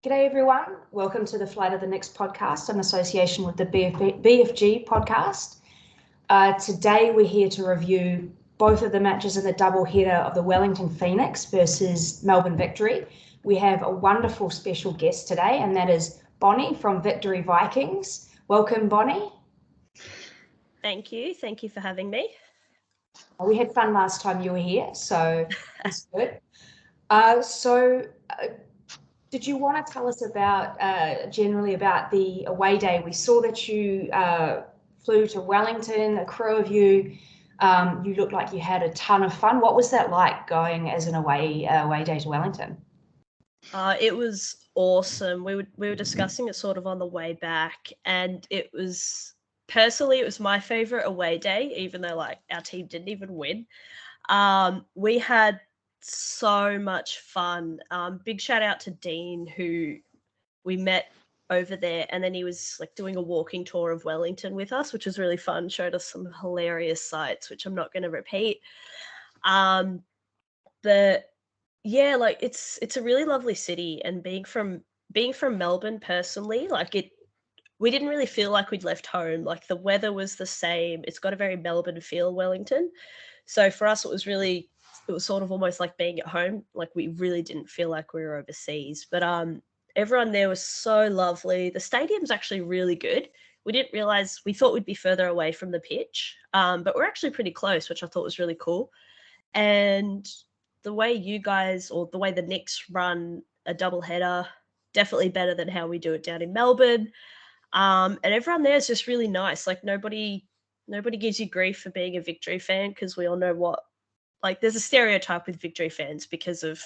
G'day everyone, welcome to the Flight of the Nix podcast in association with the BFG podcast. Today we're here to review both of the matches in the double header of the Wellington Phoenix versus Melbourne Victory. We have a wonderful special guest today, and that is Bonny from Victory Vikings. Welcome, Bonny. Thank you for having me. We had fun last time you were here, so it's good. Did you want to tell us about generally about the away day? We saw that you flew to Wellington, a crew of you. You looked like you had a ton of fun. What was that like going as an away day to Wellington? It was awesome. We were discussing it sort of on the way back, and it was my favorite away day, even though like our team didn't even win. We had so much fun. Big shout out to Dean, who we met over there, and then he was like doing a walking tour of Wellington with us, which was really fun. Showed us some hilarious sights, which I'm not going to repeat. But yeah, like it's a really lovely city, and being from Melbourne personally, we didn't really feel like we'd left home. Like the weather was the same. It's got a very Melbourne feel, Wellington. So for us, it was sort of almost like being at home. Like we really didn't feel like we were overseas. But everyone there was so lovely. The stadium's actually really good. We didn't realize, we thought we'd be further away from the pitch, but we're actually pretty close, which I thought was really cool. And the way you guys, or the way the Nix run a double header, definitely better than how we do it down in Melbourne. And everyone there is just really nice. Like nobody gives you grief for being a Victory fan, because we all know there's a stereotype with Victory fans because of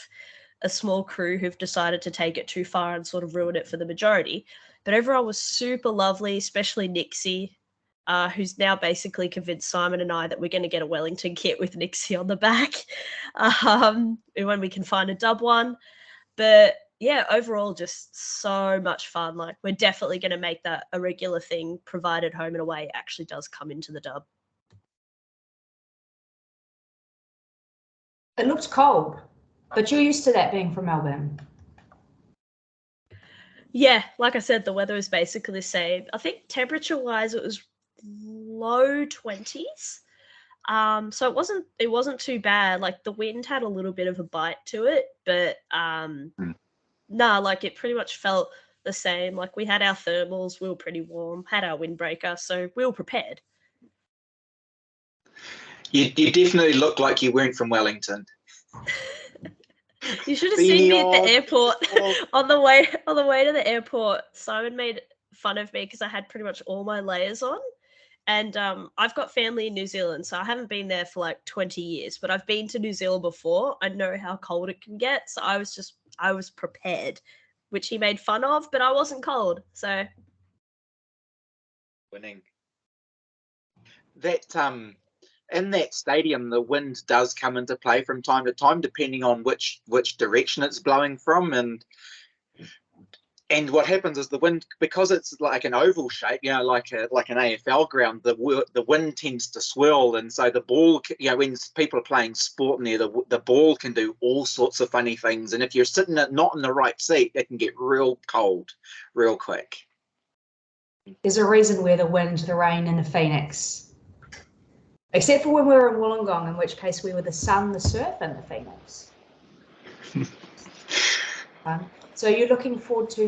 a small crew who've decided to take it too far and sort of ruin it for the majority. But everyone was super lovely, especially Nixie, who's now basically convinced Simon and I that we're going to get a Wellington kit with Nixie on the back when we can find a dub one. But yeah, overall, just so much fun. Like we're definitely going to make that a regular thing, provided home and away actually does come into the dub. It looked cold, but you're used to that being from Melbourne. Yeah, like I said, the weather was basically the same. I think temperature-wise, it was low 20s. So it wasn't too bad. Like the wind had a little bit of a bite to it, but like it pretty much felt the same. Like we had our thermals, we were pretty warm, had our windbreaker, so we were prepared. You definitely look like you weren't from Wellington. You should have seen me at the airport. on the way to the airport, Simon made fun of me because I had pretty much all my layers on. And I've got family in New Zealand, so I haven't been there for like 20 years, but I've been to New Zealand before. I know how cold it can get. So I was prepared, which he made fun of, but I wasn't cold. So winning. That in that stadium, the wind does come into play from time to time, depending on which direction it's blowing from, and what happens is the wind, because it's like an oval shape, like an AFL ground, the wind tends to swirl, and so the ball, when people are playing sport in there, the ball can do all sorts of funny things, and if you're sitting not in the right seat, it can get real cold, real quick. There's a reason we're the wind, the rain, and the Phoenix. Except for when we were in Wollongong, in which case we were the sun, the surf, and the Phoenix. So you're looking forward to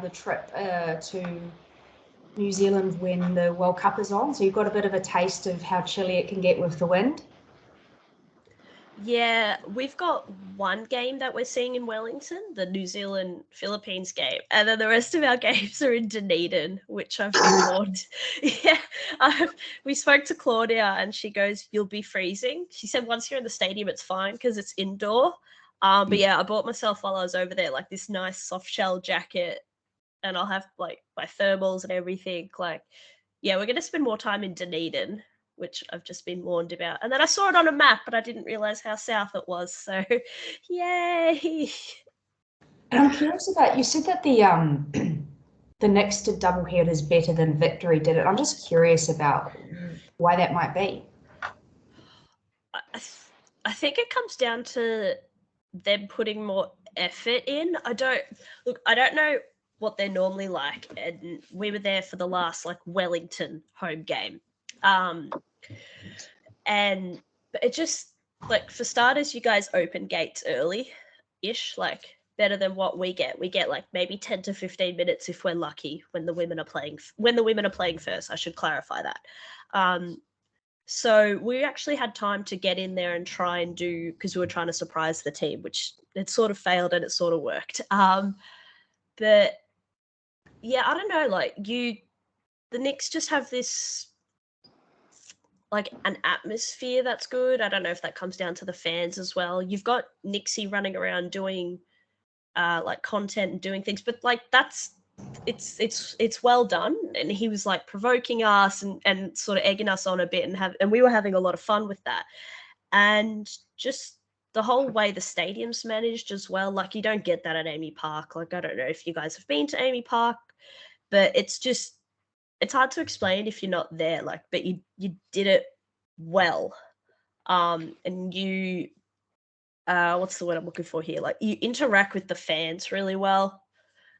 the trip to New Zealand when the World Cup is on? So you've got a bit of a taste of how chilly it can get with the wind? Yeah, we've got one game that we're seeing in Wellington, the New Zealand-Philippines game, and then the rest of our games are in Dunedin, which I've been warned. Yeah, we spoke to Claudia, and she goes, "You'll be freezing." She said once you're in the stadium, it's fine because it's indoor. But yeah, I bought myself while I was over there like this nice soft shell jacket, and I'll have like my thermals and everything. Like, yeah, we're gonna spend more time in Dunedin, which I've just been warned about. And then I saw it on a map, but I didn't realize how south it was. So, yay! And I'm curious about, you said that the next to double header is better than Victory did it. I'm just curious about why that might be. I think it comes down to them putting more effort in. I don't know what they're normally like, and we were there for the last like Wellington home game. And it just, like, for starters, you guys open gates early-ish, like better than what we get. We get like maybe 10 to 15 minutes if we're lucky when the women are playing first. I should clarify that. So we actually had time to get in there and try and do, because we were trying to surprise the team, which it sort of failed and it sort of worked. But yeah, I don't know, like the Knicks just have this like an atmosphere that's good. I don't know if that comes down to the fans as well. You've got Nixie running around doing like content and doing things, but like it's well done. And he was like provoking us and sort of egging us on a bit, and we were having a lot of fun with that. And just the whole way the stadium's managed as well, like you don't get that at Amy Park. Like I don't know if you guys have been to Amy Park, but it's hard to explain if you're not there, like, but you did it well. And you what's the word I'm looking for here? Like you interact with the fans really well.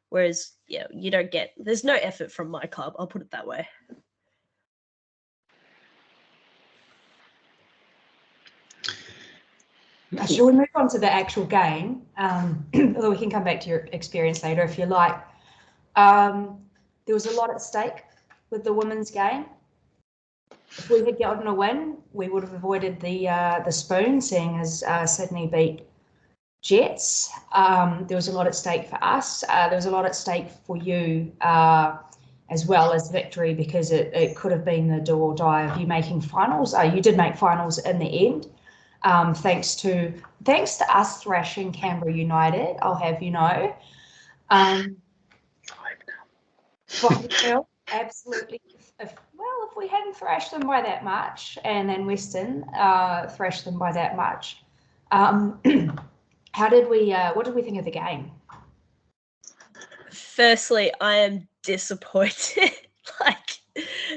Whereas, yeah, there's no effort from my club, I'll put it that way. Shall we move on to the actual game? Although we can come back to your experience later if you like. There was a lot at stake with the women's game. If we had gotten a win, we would have avoided the spoon, seeing as Sydney beat Jets. There was a lot at stake for us. There was a lot at stake for you as well as Victory, because it could have been the do or die of you making finals. You did make finals in the end, thanks to us thrashing Canberra United, I'll have you know. 5-0, absolutely. If we hadn't thrashed them by that much, and then Western thrashed them by that much, what did we think of the game? Firstly, I am disappointed. Like,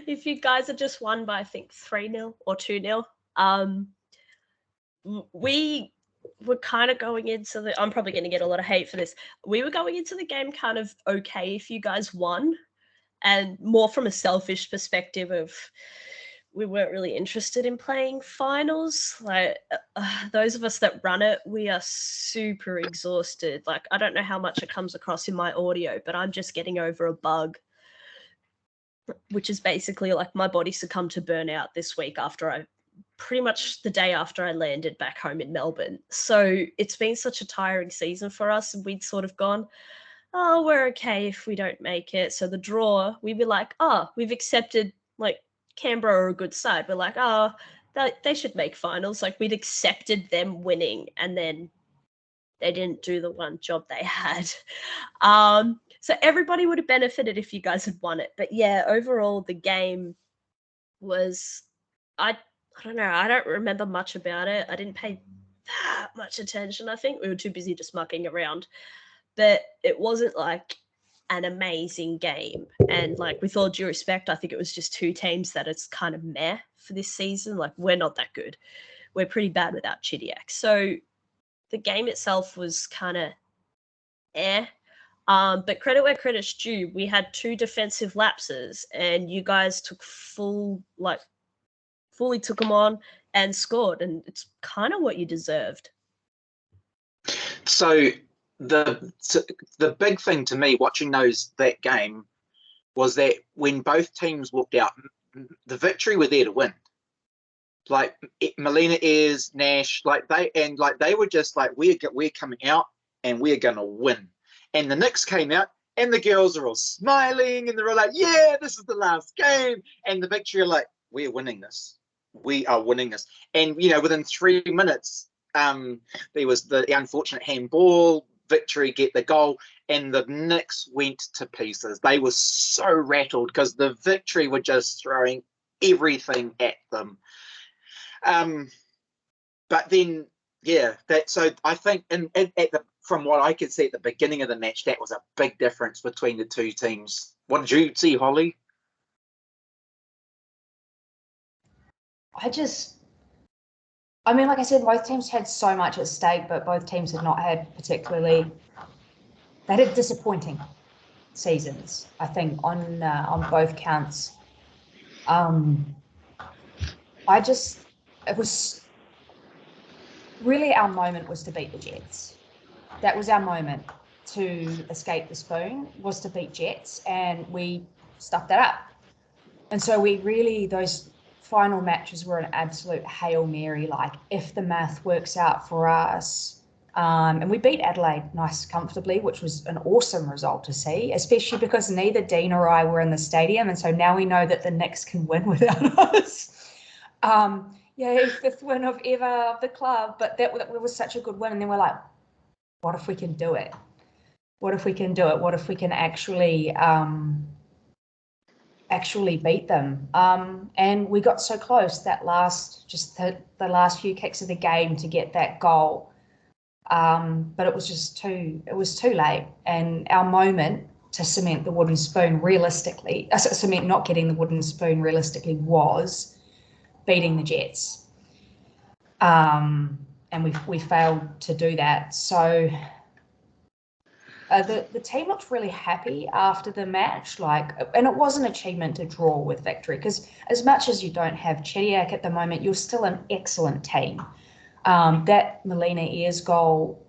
if you guys had just won by, I think, 3-0 or 2-0, we were kind of going into I'm probably going to get a lot of hate for this. We were going into the game kind of okay if you guys won, and more from a selfish perspective of we weren't really interested in playing finals. Like those of us that run it, we are super exhausted. Like I don't know how much it comes across in my audio, but I'm just getting over a bug, which is basically like my body succumbed to burnout this week after pretty much the day after I landed back home in Melbourne. So it's been such a tiring season for us, and we'd sort of gone, oh, we're okay if we don't make it. So the draw, we'd be like, oh, we've accepted, like, Canberra are a good side. We're like, oh, they should make finals. Like, we'd accepted them winning, and then they didn't do the one job they had. So everybody would have benefited if you guys had won it. But yeah, overall, the game was, I don't know, I don't remember much about it. I didn't pay that much attention, I think. We were too busy just mucking around. But it wasn't like an amazing game. And like with all due respect, I think it was just two teams that it's kind of meh for this season. Like we're not that good. We're pretty bad without Chidiac. So the game itself was kind of eh. But credit where credit's due. We had 2 defensive lapses, and you guys fully took them on and scored. And it's kind of what you deserved. So the big thing to me watching that game was that when both teams walked out, the Victory were there to win. Like Melina Ayres, Nash, they were just like, we're coming out and we're gonna win. And the Knicks came out and the girls are all smiling and they're like, yeah, this is the last game. And the Victory are like, we're winning this. We are winning this. And within 3 minutes, there was the unfortunate handball. Victory get the goal, and the Knicks went to pieces. They were so rattled because the Victory were just throwing everything at them. But then, yeah, so I think from what I could see at the beginning of the match, that was a big difference between the two teams. What did you see, Holly? I I mean, like I said, both teams had so much at stake, but both teams had not had particularly. They had disappointing seasons, I think, on both counts. It was really our moment was to beat the Jets. That was our moment to escape the spoon, was to beat Jets, and we stuffed that up. And so those final matches were an absolute Hail Mary, like if the math works out for us. And we beat Adelaide nice comfortably, which was an awesome result to see, especially because neither Dean or I were in the stadium. And so now we know that the Nix can win without us. Yay, 5th win of ever of the club. But that was such a good win. And then we're like, what if we can do it? What if we can do it? What if we can actually beat them? And we got so close that the last few kicks of the game to get that goal. But it was too late. And our moment to cement the wooden spoon cement not getting the wooden spoon realistically was beating the Jets. And we failed to do that. So the team looked really happy after the match, and it was an achievement to draw with Victory, because as much as you don't have Chediak at the moment, you're still an excellent team. That Melina Ayres goal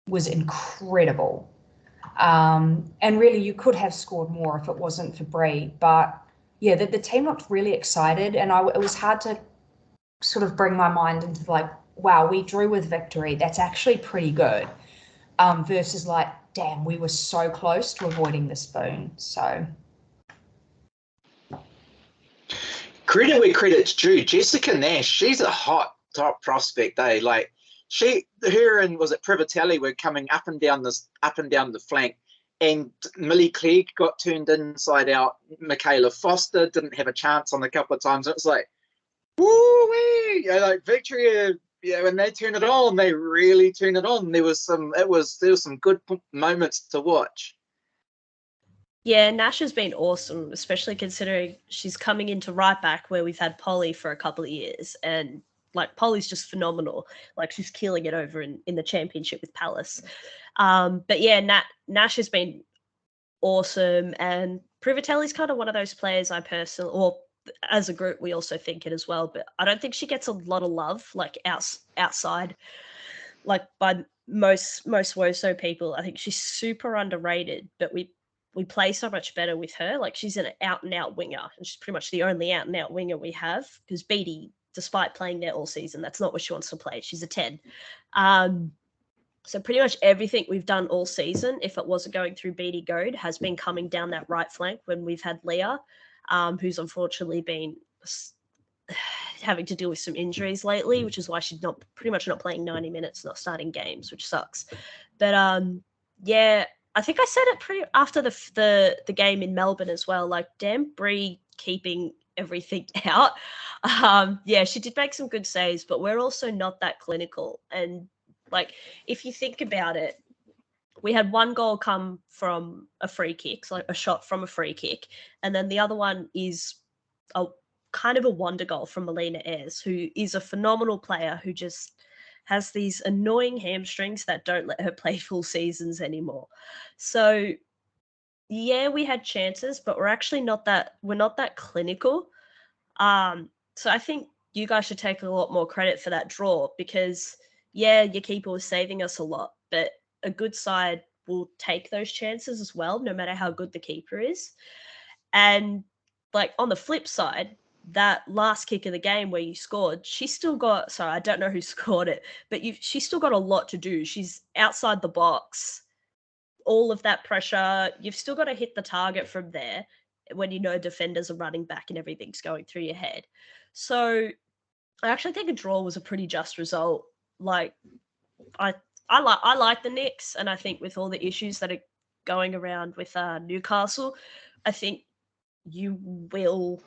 was incredible. And really, you could have scored more if it wasn't for Bree. But yeah, the team looked really excited, and it was hard to sort of bring my mind into wow, we drew with Victory. That's actually pretty good. Versus damn, we were so close to avoiding the spoon. So credit where credit's due. Jessica Nash, she's a hot top prospect, eh? Her and was it Privatelli were coming up and down the flank, and Millie Clegg got turned inside out. Michaela Foster didn't have a chance on a couple of times. It was like, woo-wee! Victory. Yeah, when they turn it on, they really turn it on. There was some good moments to watch. Yeah, Nash has been awesome, especially considering she's coming into right back where we've had Polly for a couple of years, and Polly's just phenomenal. She's killing it over in the championship with Palace. But yeah, Nash has been awesome, and Privatelli's kind of one of those players I personally, or as a group, we also think it as well, but I don't think she gets a lot of love, outside, by most WOSO people. I think she's super underrated, but we play so much better with her. She's an out and out winger, and she's pretty much the only out and out winger we have, because Beattie, despite playing there all season, that's not what she wants to play. She's a 10. So pretty much everything we've done all season, if it wasn't going through Beattie Goad, has been coming down that right flank when we've had Leah, who's unfortunately been having to deal with some injuries lately, which is why she's pretty much not playing 90 minutes, not starting games, which sucks. But yeah, I think I said it after the game in Melbourne as well. Damn, Bree keeping everything out. Yeah, she did make some good saves, but we're also not that clinical. And if you think about it, we had one goal come from a free kick, so a shot from a free kick, and then the other one is a kind of a wonder goal from Melina Ayres, who is a phenomenal player who just has these annoying hamstrings that don't let her play full seasons anymore. So yeah, we had chances, but we're not that clinical. So I think you guys should take a lot more credit for that draw, because yeah, your keeper was saving us a lot, but a good side will take those chances as well, no matter how good the keeper is. And on the flip side, that last kick of the game where you scored, she still got, sorry, I don't know who scored it, but she still got a lot to do. She's outside the box, all of that pressure. You've still got to hit the target from there when defenders are running back and everything's going through your head. So I actually think a draw was a pretty just result. I like the Nix, and I think with all the issues that are going around with Newcastle, I think you will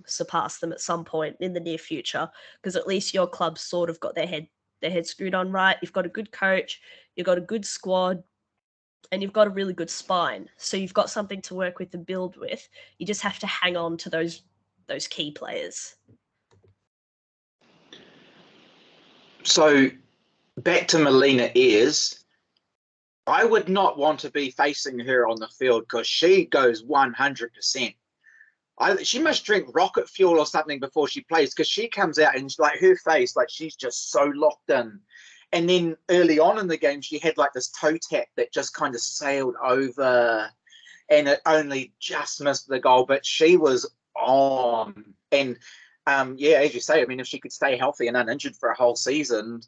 surpass them at some point in the near future, because at least your club's sort of got their head screwed on right. You've got a good coach, you've got a good squad, and you've got a really good spine. So you've got something to work with and build with. You just have to hang on to those key players. So back to Melina Ayres. I would not want to be facing her on the field because she goes 100%. She must drink rocket fuel or something before she plays, because she comes out and like her face, like she's just so locked in. And then early on in the game, she had like this toe tap that just kind of sailed over, and it only just missed the goal, but she was on. And yeah, as you say, I mean, if she could stay healthy and uninjured for a whole season,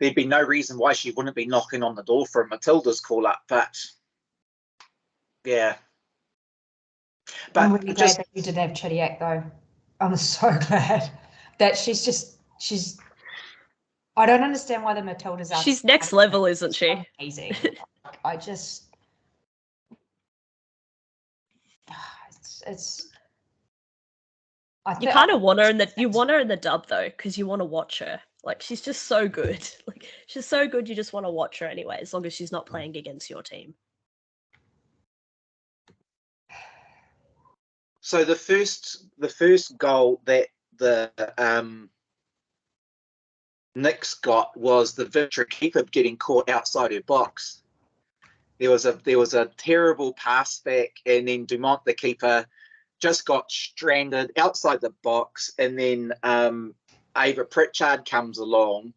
there'd be no reason why she wouldn't be knocking on the door for Matilda's call up. But yeah. But I'm really glad that you didn't have Chidiac, though. I'm so glad that she's. I don't understand why the Matildas are. She's next level, isn't she? Amazing. I just. It's. You kind of want her in the dub though, because you want to watch her. Like, she's just so good. Like, she's so good, you just want to watch her anyway, as long as she's not playing against your team. So the first goal that the Nix got was the Victory keeper getting caught outside her box. There was a terrible pass back, and then Dumont, the keeper, just got stranded outside the box, and then Ava Pritchard comes along,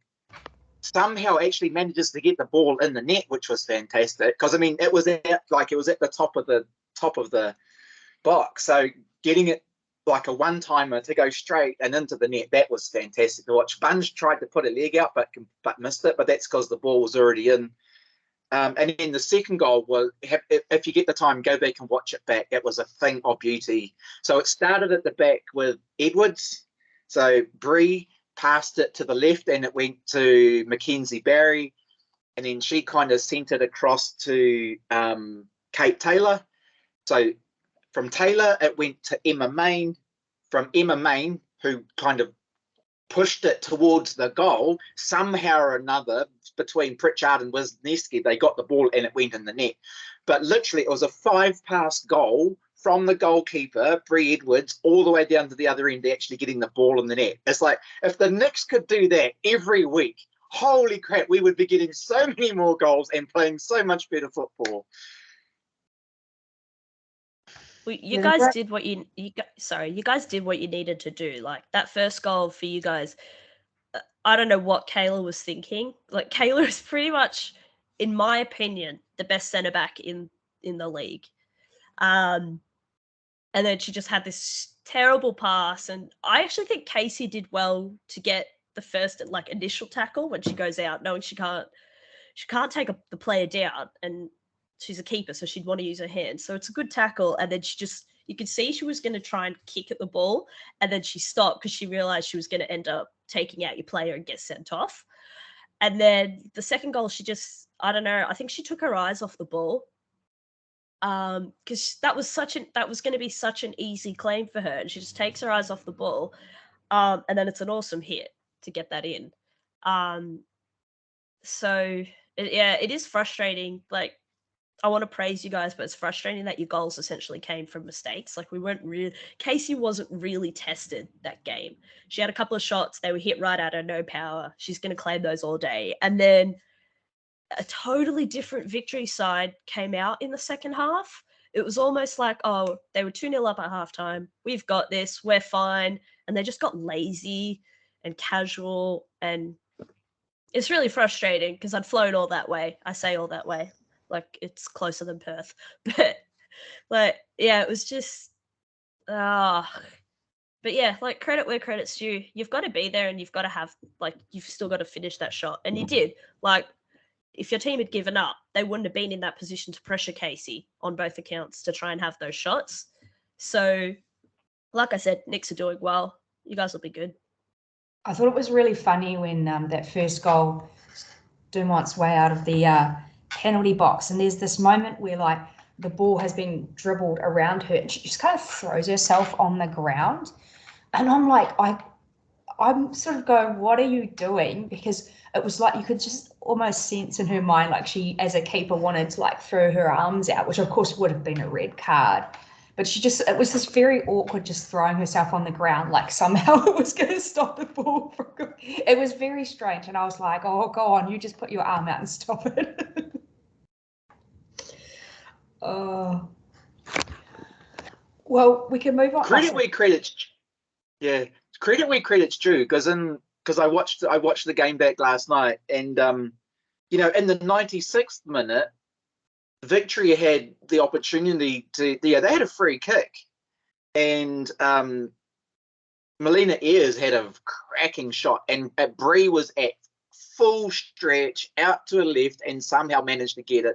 somehow actually manages to get the ball in the net, which was fantastic, because I mean it was at the top of the box, so getting it like a one-timer to go straight and into the net, that was fantastic to watch. Bunge tried to put a leg out but missed it, but that's because the ball was already in. And then the second goal was, if you get the time, go back and watch it back. It was a thing of beauty. So it started at the back with Edwards. So Bree passed it to the left and it went to Mackenzie Barry. And then she kind of sent it across to Kate Taylor. So from Taylor, it went to Emma Main. From Emma Main, who kind of pushed it towards the goal, somehow or another, between Pritchard and Wisniewski, they got the ball and it went in the net. But literally, it was a 5-pass goal from the goalkeeper, Bree Edwards, all the way down to the other end, actually getting the ball in the net. It's like, if the Knicks could do that every week, holy crap, we would be getting so many more goals and playing so much better football. Well, you guys did what you guys did what you needed to do. Like, that first goal for you guys, I don't know what Kayla was thinking. Like, Kayla is pretty much, in my opinion, the best centre back in the league. And then she just had this terrible pass, and I actually think Casey did well to get the first initial tackle when she goes out, knowing she can't take the player down, and she's a keeper, so she'd want to use her hands. So it's a good tackle. And then you could see she was going to try and kick at the ball. And then she stopped because she realized she was going to end up taking out your player and get sent off. And then the second goal, she just, I don't know, I think she took her eyes off the ball. Because that was going to be such an easy claim for her. And she just takes her eyes off the ball. And then it's an awesome hit to get that in. So it is frustrating. Like, I want to praise you guys, but it's frustrating that your goals essentially came from mistakes. Like, Casey wasn't really tested that game. She had a couple of shots, they were hit right at her, no power. She's going to claim those all day. And then a totally different Victory side came out in the second half. It was almost like, oh, they were 2-0 up at halftime. We've got this, we're fine. And they just got lazy and casual. And it's really frustrating because I'd flown all that way. I say all that way. Like, it's closer than Perth. But, like, yeah, it was just, but yeah, like, credit where credit's due. You've got to be there and you've got to have, like, you've still got to finish that shot. And you did. Like, if your team had given up, they wouldn't have been in that position to pressure Casey on both accounts to try and have those shots. So, like I said, Knicks are doing well. You guys will be good. I thought it was really funny when that first goal, Dumont's way out of the penalty box, and there's this moment where like the ball has been dribbled around her and she just kind of throws herself on the ground, and I'm like, I'm sort of going, what are you doing? Because it was like you could just almost sense in her mind like she, as a keeper, wanted to like throw her arms out, which of course would have been a red card. But it was just very awkward just throwing herself on the ground, like somehow it was going to stop the ball from going. It was very strange. And I was like, oh, go on, you just put your arm out and stop it. Oh. Well, we can move on. Credit where credit's due, because I watched the game back last night, and in the 96th minute, Victory had the opportunity to they had a free kick, and Melina Ayres had a cracking shot, and Bree was at full stretch out to the left and somehow managed to get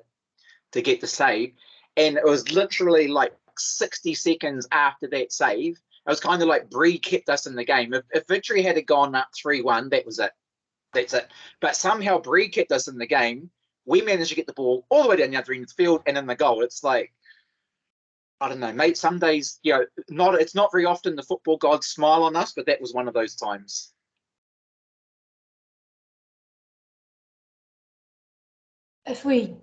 the save. And it was literally like 60 seconds after that save. It was kind of like Bree kept us in the game. If Victory had gone up 3-1, that was it. That's it. But somehow Bree kept us in the game. We managed to get the ball all the way down the other end of the field and in the goal. It's like, I don't know, mate. Some days, it's not very often the football gods smile on us, but that was one of those times. If we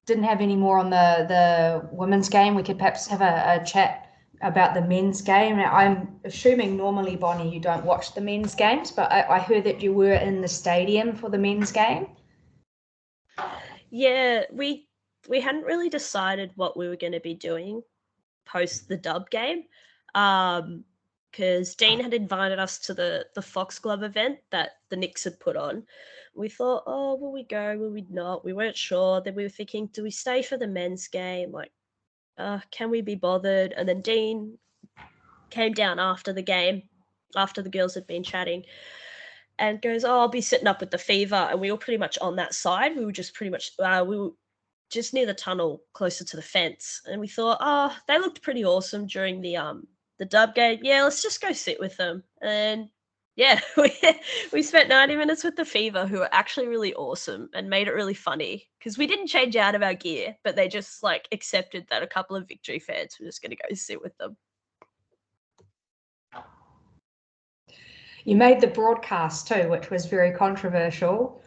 didn't have any more on the women's game, we could perhaps have a chat about the men's game. Now, I'm assuming normally, Bonnie, you don't watch the men's games, but I heard that you were in the stadium for the men's game. Yeah, we hadn't really decided what we were going to be doing post the dub game, because Dean had invited us to the Foxglove event that the Nix had put on. We thought, oh, will we go? Will we not? We weren't sure. Then we were thinking, do we stay for the men's game? Like, can we be bothered? And then Dean came down after the game, after the girls had been chatting, and goes, oh, I'll be sitting up with the Fever. And we were pretty much on that side. We were just pretty much, we were just near the tunnel, closer to the fence. And we thought, oh, they looked pretty awesome during the dub game. Yeah, let's just go sit with them. And yeah, we spent 90 minutes with the Fever, who were actually really awesome and made it really funny, because we didn't change out of our gear, but they just like accepted that a couple of Victory fans were just going to go sit with them. You made the broadcast too, which was very controversial.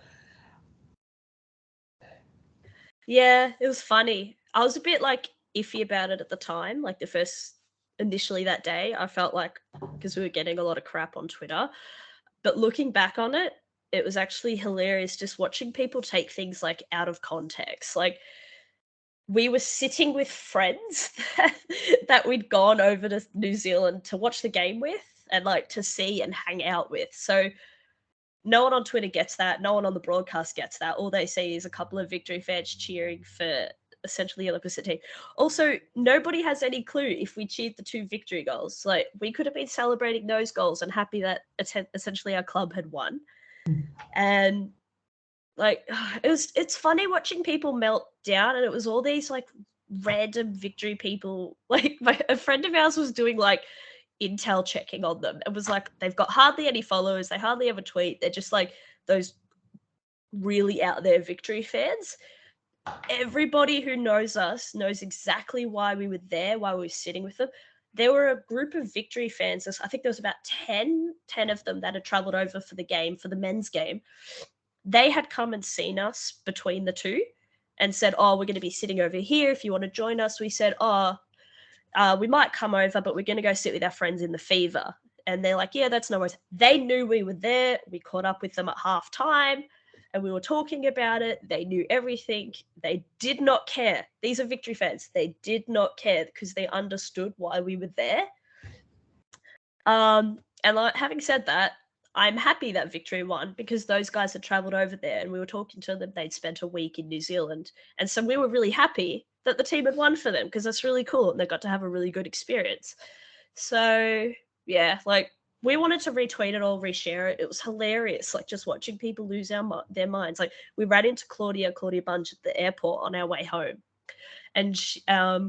Yeah, it was funny. I was a bit like iffy about it at the time, like initially that day. I felt like, because we were getting a lot of crap on Twitter, but looking back on it, it was actually hilarious just watching people take things like out of context. Like, we were sitting with friends that we'd gone over to New Zealand to watch the game with and like to see and hang out with. So no one on Twitter gets that. No one on the broadcast gets that. All they see is a couple of Victory fans cheering for essentially the opposite team. Also, nobody has any clue if we cheered the 2 Victory goals. Like, we could have been celebrating those goals and happy that essentially our club had won. And like, it's funny watching people melt down, and it was all these like random Victory people. Like, a friend of ours was doing like intel checking on them. It was like, they've got hardly any followers, they hardly ever tweet, they're just like those really out there Victory fans. Everybody who knows us knows exactly why we were there, why we were sitting with them. There were a group of Victory fans, I think there was about 10 of them that had traveled over for the game, for the men's game. They had come and seen us between the two and said, oh, we're going to be sitting over here if you want to join us. We said, we might come over, but we're going to go sit with our friends in the Fever. And they're like, yeah, that's no worries. They knew we were there. We caught up with them at half time and we were talking about it. They knew everything. They did not care. These are Victory fans. They did not care because they understood why we were there. And like, having said that, I'm happy that Victory won, because those guys had traveled over there and we were talking to them. They'd spent a week in New Zealand. And so we were really happy that the team had won for them, because that's really cool. And they got to have a really good experience. So yeah, like, we wanted to retweet it or reshare it. It was hilarious, like just watching people lose their minds. Like, we ran into Claudia Bunch at the airport on our way home. And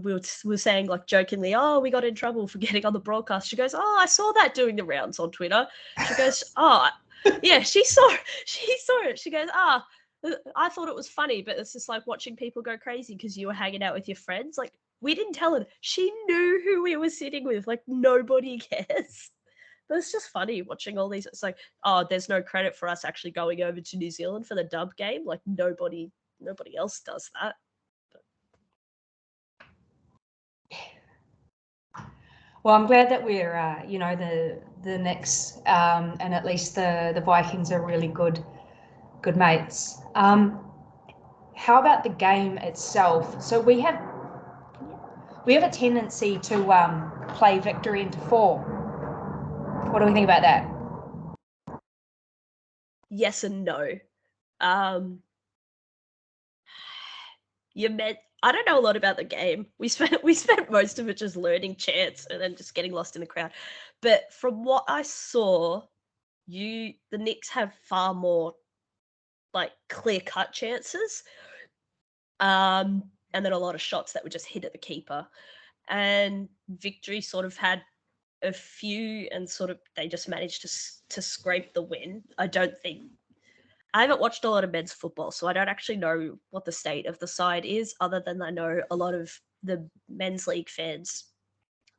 we were saying, like, jokingly, oh, we got in trouble for getting on the broadcast. She goes, oh, I saw that doing the rounds on Twitter. She goes, oh, yeah, she saw it. She goes, I thought it was funny, but it's just like watching people go crazy because you were hanging out with your friends. Like, we didn't tell her. She knew who we were sitting with. Like, nobody cares. But it's just funny watching all these. It's like, oh, there's no credit for us actually going over to New Zealand for the dub game. Like, nobody else does that. Well, I'm glad that we're, the Nix and at least the Vikings are really good mates. How about the game itself? So we have a tendency to play victory into form. What do we think about that? Yes and no. I don't know a lot about the game. We spent most of it just learning chants and then just getting lost in the crowd. But from what I saw, the Knicks have far more like clear-cut chances. And then a lot of shots that would just hit at the keeper. And Victory sort of had a few, and sort of they just managed to scrape the win. I haven't watched a lot of men's football, so I don't actually know what the state of the side is, other than I know a lot of the men's league fans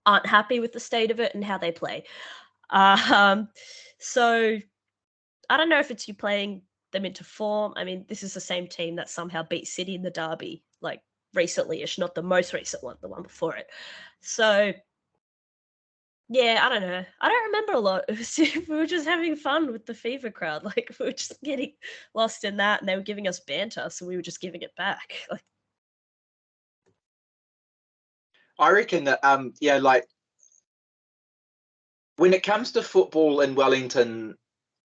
aren't happy with the state of it and how they play. So I don't know if it's you playing them into form. I mean, this is the same team that somehow beat City in the derby, like recently-ish, not the most recent one, the one before it. So yeah, I don't know. I don't remember a lot. We were just having fun with the FIFA crowd. Like, we were just getting lost in that, and they were giving us banter, so we were just giving it back. Like, I reckon that like when it comes to football in Wellington,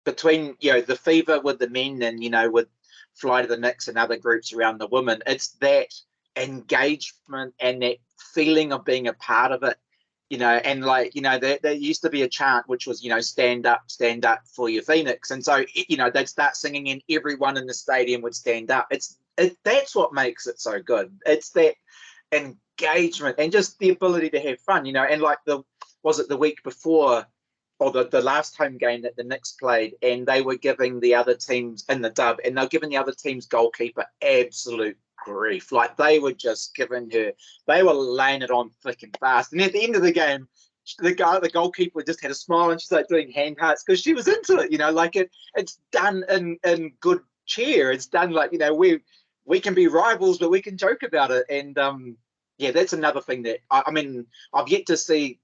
between the fever with the men and with Fly to the Knicks and other groups around the women, it's that engagement and that feeling of being a part of it. And there used to be a chant which was, stand up for your Phoenix. And so, they'd start singing and everyone in the stadium would stand up. That's what makes it so good. It's that engagement and just the ability to have fun, and like the week before, or the last home game that the Knicks played, and they were giving the other teams in the dub, and they were giving the other team's goalkeeper absolute grief. Like, they were just they were laying it on thick and fast. And at the end of the game, the goalkeeper just had a smile and she's like doing hand hearts because she was into it. Like it's done in good cheer. It's done like we can be rivals, but we can joke about it. And that's another thing that I mean I've yet to see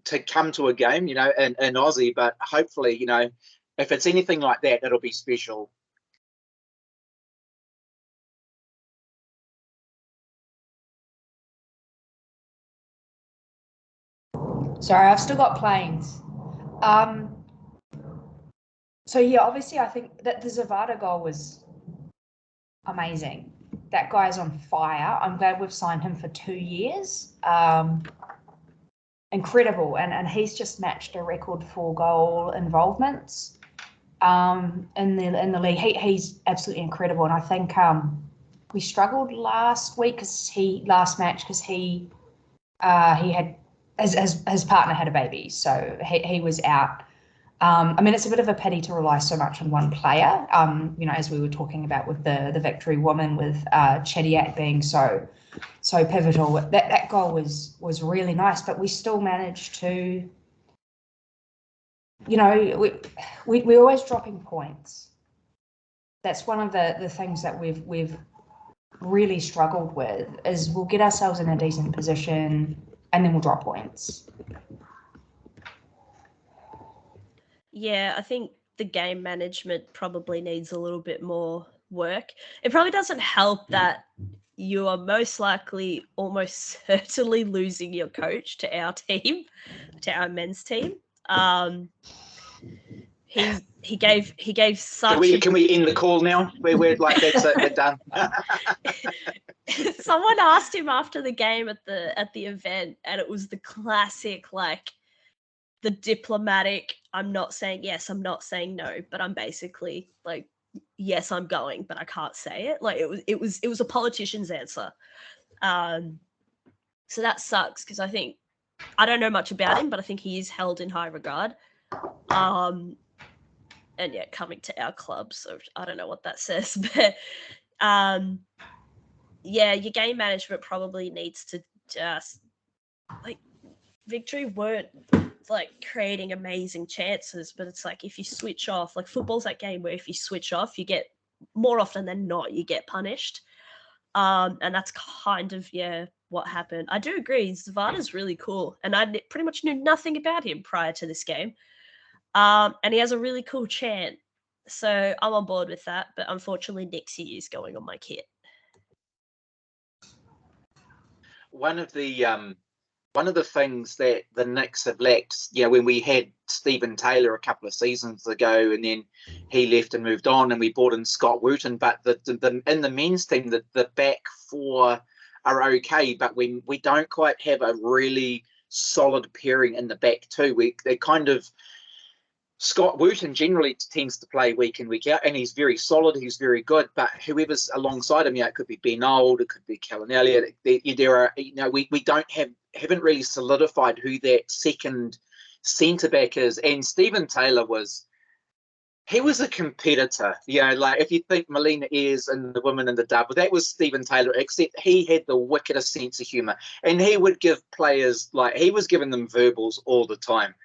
to come to a game, in Aussie, but hopefully, if it's anything like that, it'll be special. Sorry, I've still got planes. So yeah, obviously I think that the Zavada goal was amazing. That guy's on fire. I'm glad we've signed him for 2 years. Incredible, and he's just matched a record for goal involvements in the league. He's absolutely incredible, and I think we struggled last match because he had his partner had a baby, so he was out. I mean, it's a bit of a pity to rely so much on one player. As we were talking about with the Victory woman, with Chediak being so pivotal. That goal was really nice, but we still managed to, we're always dropping points. That's one of the things that we've really struggled with, is we'll get ourselves in a decent position and then we'll drop points. yeah, I think the game management probably needs a little bit more work. It probably doesn't help that you are most likely almost certainly losing your coach to our team, to our men's team. He gave such. Can we end the call now? We're like, that's it, we're done. Someone asked him after the game at the event, and it was the classic, like, the diplomatic, I'm not saying yes, I'm not saying no, but I'm basically like, yes, I'm going, but I can't say it. Like, it was a politician's answer. So that sucks, because I don't know much about him, but I think he is held in high regard. And yeah, coming to our club, so I don't know what that says, but yeah, your game management probably needs to just, like, Victory weren't like creating amazing chances, but it's like, if you switch off, like, football's that game where if you switch off, you get, more often than not, you get punished. And that's kind of, what happened. I do agree. Zavada's really cool. And I pretty much knew nothing about him prior to this game. And he has a really cool chant. So I'm on board with that. But unfortunately, Nixie is going on my kit. One of the things that the Knicks have lacked, when we had Stephen Taylor a couple of seasons ago, and then he left and moved on, and we brought in Scott Wooten, but the in the men's team, the back four are okay, but we don't quite have a really solid pairing in the back two. They kind of, Scott Wooten generally tends to play week in, week out, and he's very solid, he's very good, but whoever's alongside him, it could be Ben Old, it could be Callan Elliott. There are, we haven't really solidified who that second centre back is. And Stephen Taylor was a competitor. If you think Melina Ayres and the women in the double, that was Stephen Taylor, except he had the wickedest sense of humour, and he would give players, he was giving them verbals all the time.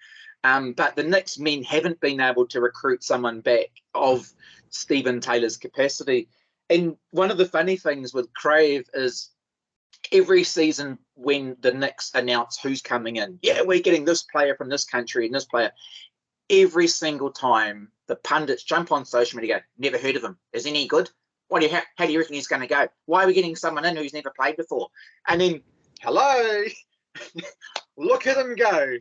But the Knicks men haven't been able to recruit someone back of Stephen Taylor's capacity. And one of the funny things with Crave is every season when the Knicks announce who's coming in, we're getting this player from this country and this player, every single time the pundits jump on social media and go, never heard of him. Is he any good? How do you reckon he's going to go? Why are we getting someone in who's never played before? And then, hello, look at him go,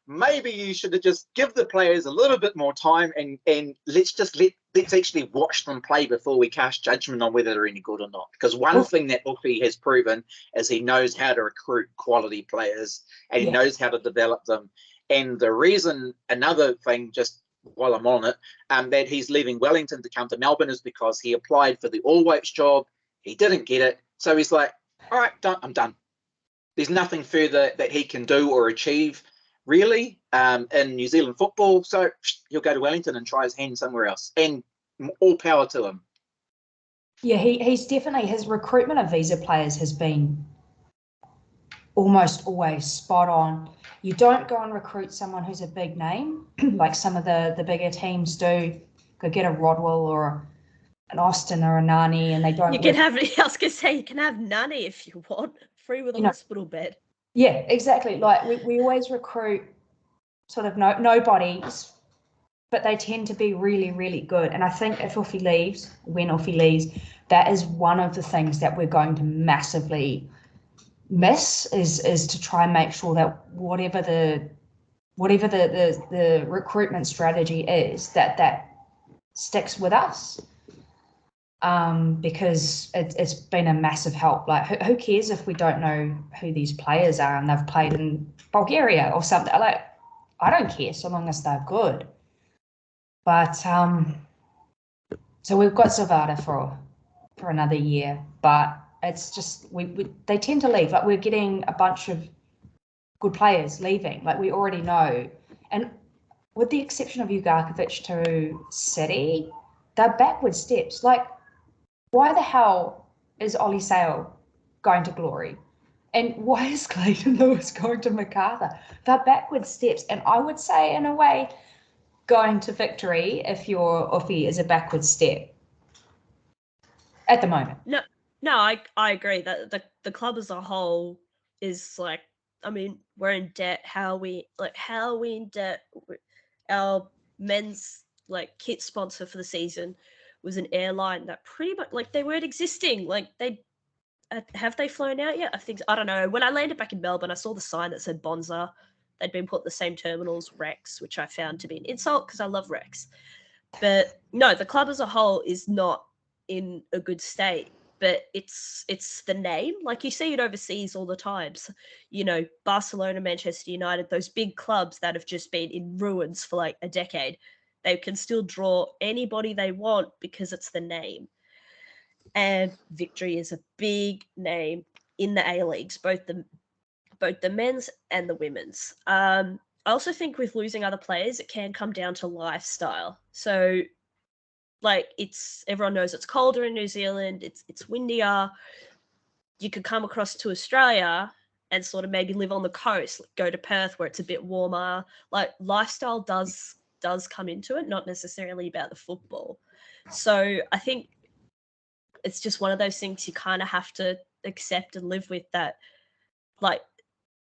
maybe you should have just give the players a little bit more time and let's actually watch them play before we cast judgment on whether they're any good or not. Because one thing that Uffy has proven is he knows how to recruit quality players and he knows how to develop them. And the reason, another thing, just while I'm on it, that he's leaving Wellington to come to Melbourne is because he applied for the All Whites job. He didn't get it. So he's like, all right, I'm done. There's nothing further that he can do or achieve, really, in New Zealand football. So he'll go to Wellington and try his hand somewhere else. And all power to him. Yeah, he's definitely, his recruitment of visa players has been almost always spot on. You don't go and recruit someone who's a big name, like some of the bigger teams do. Go get a Rodwell or an Austin or a Nani, and they don't. You can have, I was going to say, you can have Nani if you want, free with a hospital bed. Yeah, exactly. Like we always recruit sort of nobodies, but they tend to be really, really good. And I think when Uffy leaves, that is one of the things that we're going to massively miss is to try and make sure that whatever the recruitment strategy is, that sticks with us. Because it's been a massive help. Like, who cares if we don't know who these players are and they've played in Bulgaria or something? Like, I don't care so long as they're good. But so we've got Zavada for another year, but it's just they tend to leave. Like, we're getting a bunch of good players leaving. Like, we already know, and with the exception of Ugarkovic to City, they're backward steps. Like, why the hell is Ollie Sale going to Glory? And why is Clayton Lewis going to MacArthur? They're backward steps. And I would say, in a way, going to Victory, if your Uffy, is a backward step at the moment. No, I agree that the club as a whole is like, I mean, we're in debt. How are we in debt? Our men's kit sponsor for the season was an airline that pretty much they weren't existing. Like, have they flown out yet? I don't know. When I landed back in Melbourne, I saw the sign that said Bonza. They'd been put in the same terminals, Rex, which I found to be an insult because I love Rex. But no, the club as a whole is not in a good state. But it's the name. Like, you see it overseas all the time. So, Barcelona, Manchester United, those big clubs that have just been in ruins for a decade. They can still draw anybody they want because it's the name. And Victory is a big name in the A-Leagues, both the men's and the women's. I also think with losing other players, it can come down to lifestyle. So, everyone knows it's colder in New Zealand, it's windier. You could come across to Australia and sort of maybe live on the coast, go to Perth where it's a bit warmer. Lifestyle does come into it, not necessarily about the football. So I think it's just one of those things you kind of have to accept and live with, that like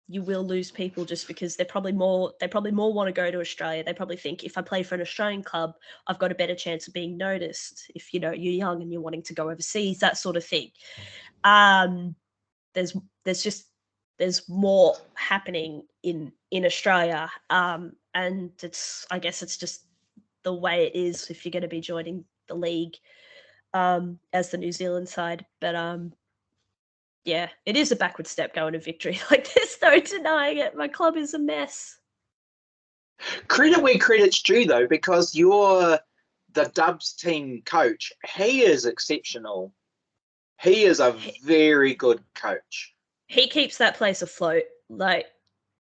you will lose people just because they probably more want to go to Australia. They probably think, if I play for an Australian club, I've got a better chance of being noticed. If you're young and you're wanting to go overseas, that sort of thing. There's more happening in Australia, and I guess it's just the way it is if you're going to be joining the league as the New Zealand side. But yeah, it is a backward step going to Victory. Like, there's no denying it. My club is a mess. Credit where credit's due, though, because you're the Dubs team coach. He is exceptional. He is a very good coach. He keeps that place afloat. Like,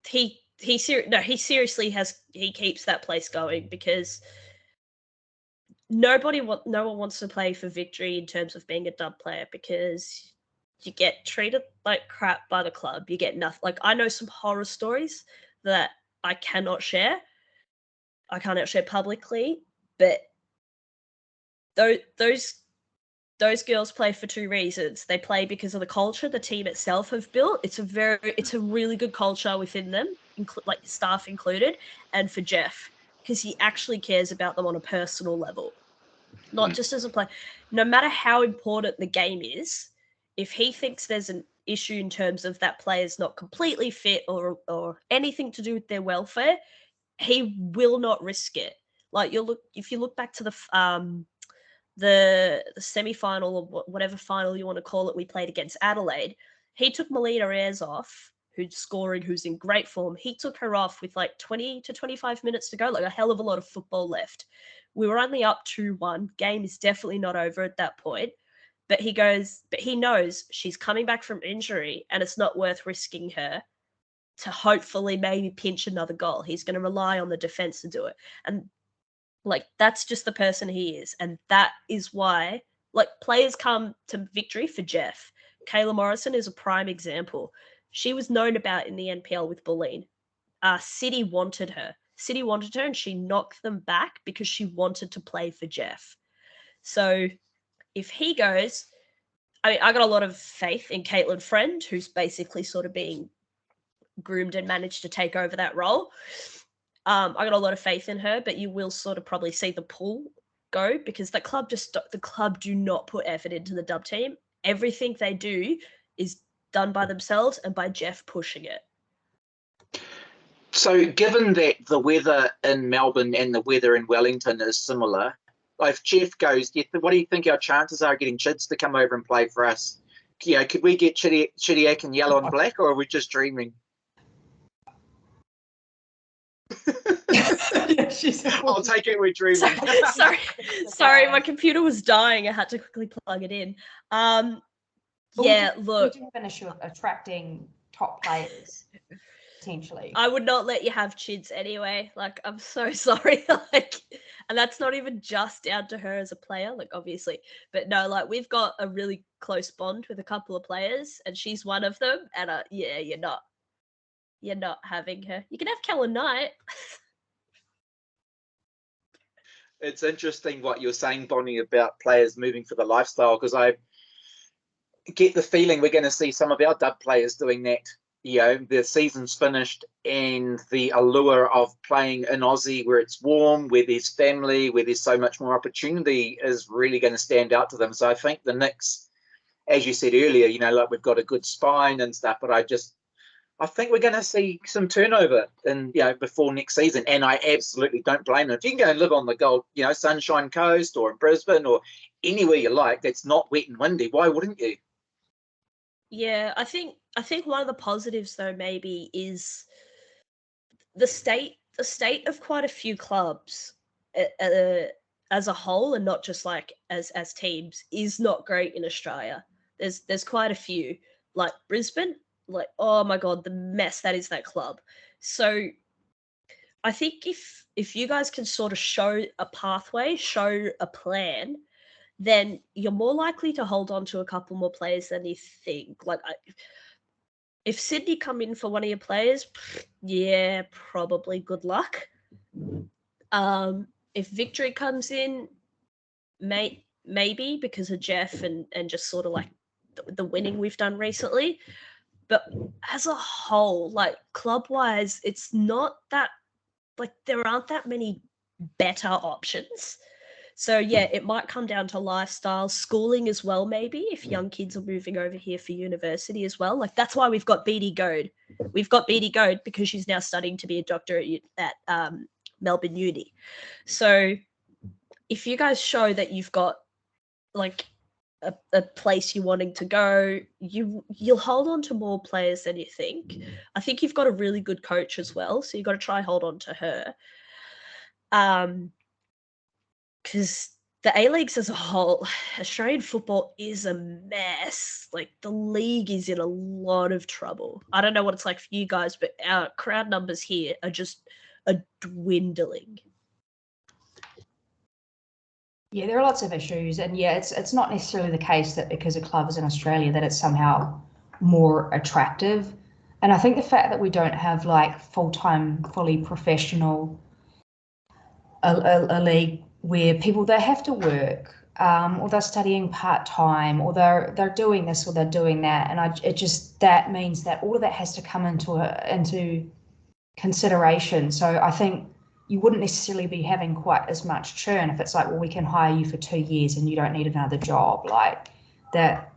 he seriously keeps that place going, because no one wants to play for Victory in terms of being a Dub player, because you get treated like crap by the club. You get nothing. Like, I know some horror stories that I cannot share publicly, but those girls play for two reasons. They play because of the culture the team itself have built. It's a really good culture within them, like staff included, and for Jeff, because he actually cares about them on a personal level, not just as a player. No matter how important the game is, if he thinks there's an issue in terms of that player's not completely fit or anything to do with their welfare, he will not risk it. Like, if you look back to the semi-final, or whatever final you want to call it, we played against Adelaide, he took Melina Ayres off, who's in great form. He took her off with like 20 to 25 minutes to go, like a hell of a lot of football left. We were only up 2-1. Game is definitely not over at that point. But he knows she's coming back from injury, and it's not worth risking her to hopefully maybe pinch another goal. He's going to rely on the defense to do it. And like, that's just the person he is. And that is why, like, players come to Victory for Jeff. Kayla Morrison is a prime example. She was known about in the NPL with bullying. City wanted her, and she knocked them back because she wanted to play for Jeff. So if he goes, I got a lot of faith in Caitlin Friend, who's basically sort of being groomed and managed to take over that role. I got a lot of faith in her, but you will sort of probably see the pull go, because the club do not put effort into the Dub team. Everything they do is done by themselves and by Jeff pushing it. So, given that the weather in Melbourne and the weather in Wellington is similar, if Jeff goes, what do you think our chances are getting Chids to come over and play for us? Could we get Chidiac in yellow and black, or are we just dreaming? I'll take it we're dreaming. Sorry, my computer was dying. I had to quickly plug it in. Look, we do have an issue of attracting top players. Potentially, I would not let you have Chids anyway. Like, I'm so sorry. Like, and that's not even just down to her as a player, like, obviously, but no, like, we've got a really close bond with a couple of players, and she's one of them. And you're not having her. You can have Kellen Knight. It's interesting what you're saying, Bonny, about players moving for the lifestyle, because I get the feeling we're going to see some of our Dub players doing that. The season's finished, and the allure of playing in Aussie, where it's warm, where there's family, where there's so much more opportunity, is really going to stand out to them. So I think the Nix, as you said earlier, like, we've got a good spine and stuff, but I think we're going to see some turnover before next season, and I absolutely don't blame them. If you can go and live on the Gold, Sunshine Coast, or in Brisbane, or anywhere you like that's not wet and windy, why wouldn't you? Yeah, I think one of the positives, though, maybe is the state of quite a few clubs as a whole, and not just like as teams, is not great in Australia. There's quite a few, like Brisbane. Like, oh my god, the mess that is that club. So I think if you guys can sort of show a pathway, show a plan, then you're more likely to hold on to a couple more players than you think. Like, if Sydney come in for one of your players, yeah, probably good luck. If Victory comes in, mate, maybe because of Jeff and just sort of like the winning we've done recently. But as a whole, like club-wise, it's not that, like there aren't that many better options. So yeah, it might come down to lifestyle, schooling as well, maybe if young kids are moving over here for university as well. Like that's why we've got Beatty Goad. We've got Beatty Goad because she's now studying to be a doctor at Melbourne Uni. So if you guys show that you've got like a place you're wanting to go, you'll hold on to more players than you think. I think you've got a really good coach as well, so you've got to try hold on to her. Because the A-Leagues as a whole, Australian football is a mess. Like the league is in a lot of trouble. I don't know what it's like for you guys, but our crowd numbers here are dwindling. Yeah, there are lots of issues, and yeah, it's not necessarily the case that because a club is in Australia that it's somehow more attractive. And I think the fact that we don't have like full-time, fully professional a league where people, they have to work, or they're studying part-time, or they're doing this or they're doing that, and that means that all of that has to come into consideration. So I think you wouldn't necessarily be having quite as much churn if it's like, well, we can hire you for 2 years and you don't need another job. Like that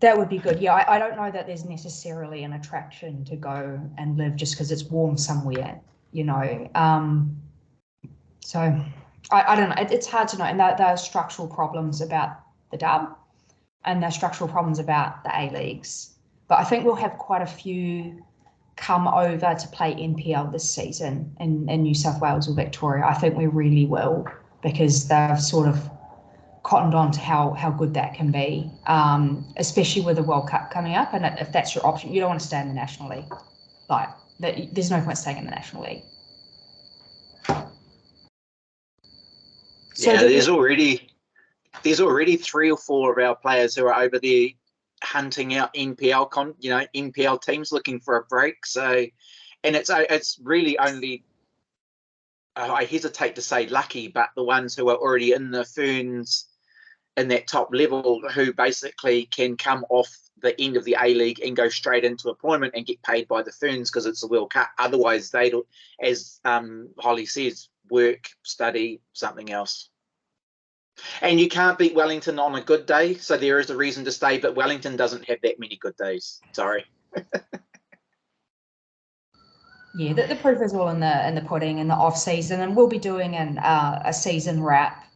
would be good. Yeah, I don't know that there's necessarily an attraction to go and live just because it's warm somewhere, you know. So I don't know. It's hard to know. And there are structural problems about the dub, and there are structural problems about the A-Leagues. But I think we'll have quite a few come over to play NPL this season in New South Wales or Victoria. I think we really will, because they've sort of cottoned on to how good that can be, especially with the World Cup coming up. And if that's your option, you don't want to stay in the National League. Like, there's no point staying in the National League. So yeah, there's already 3 or 4 of our players who are over there hunting out NPL teams looking for a break. So, and it's really only, I hesitate to say lucky, but the ones who are already in the Ferns in that top level, who basically can come off the end of the A-League and go straight into employment and get paid by the Ferns because it's a World Cup. Otherwise, they'd, as Holly says, work, study, something else. And you can't beat Wellington on a good day, so there is a reason to stay, but Wellington doesn't have that many good days. Sorry. Yeah, the proof is all in the pudding in the off season, and we'll be doing a season wrap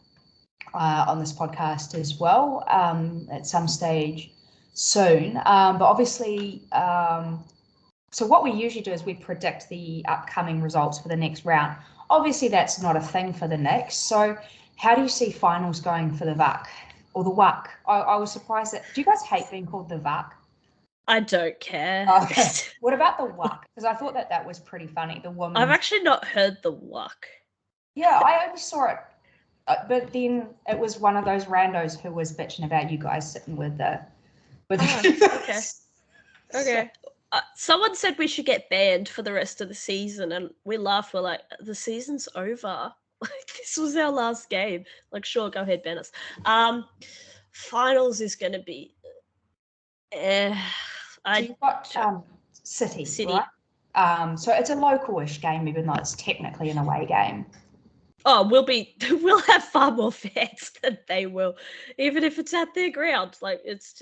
on this podcast as well at some stage soon. But obviously, so what we usually do is we predict the upcoming results for the next round. Obviously, that's not a thing for the Nix. So how do you see finals going for the VUC or the WUC? I was surprised that. Do you guys hate being called the VUC? I don't care. Okay. What about the WUC? Because I thought that was pretty funny. The woman. I've actually not heard the WUC. Yeah, I only saw it, but then it was one of those randos who was bitching about you guys sitting with the. Okay. Okay. Someone said we should get banned for the rest of the season, and we laughed. We're like, the season's over. Like, this was our last game. Like, sure, go ahead, ban us. Finals is going to be. So you've got City, right? So it's a local-ish game, even though it's technically an away game. Oh, we'll have far more fans than they will, even if it's at their ground. Like, it's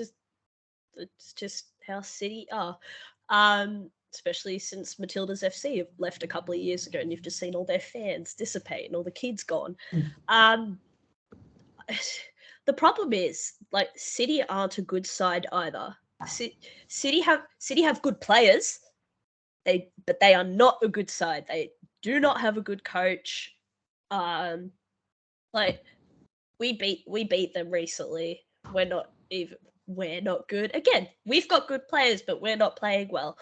just how City are. Especially since Matilda's FC have left a couple of years ago, and you've just seen all their fans dissipate and all the kids gone. The problem is, like, City aren't a good side either. City have good players, but they are not a good side. They do not have a good coach. Like, we beat them recently. We're not good. Again, we've got good players, but we're not playing well.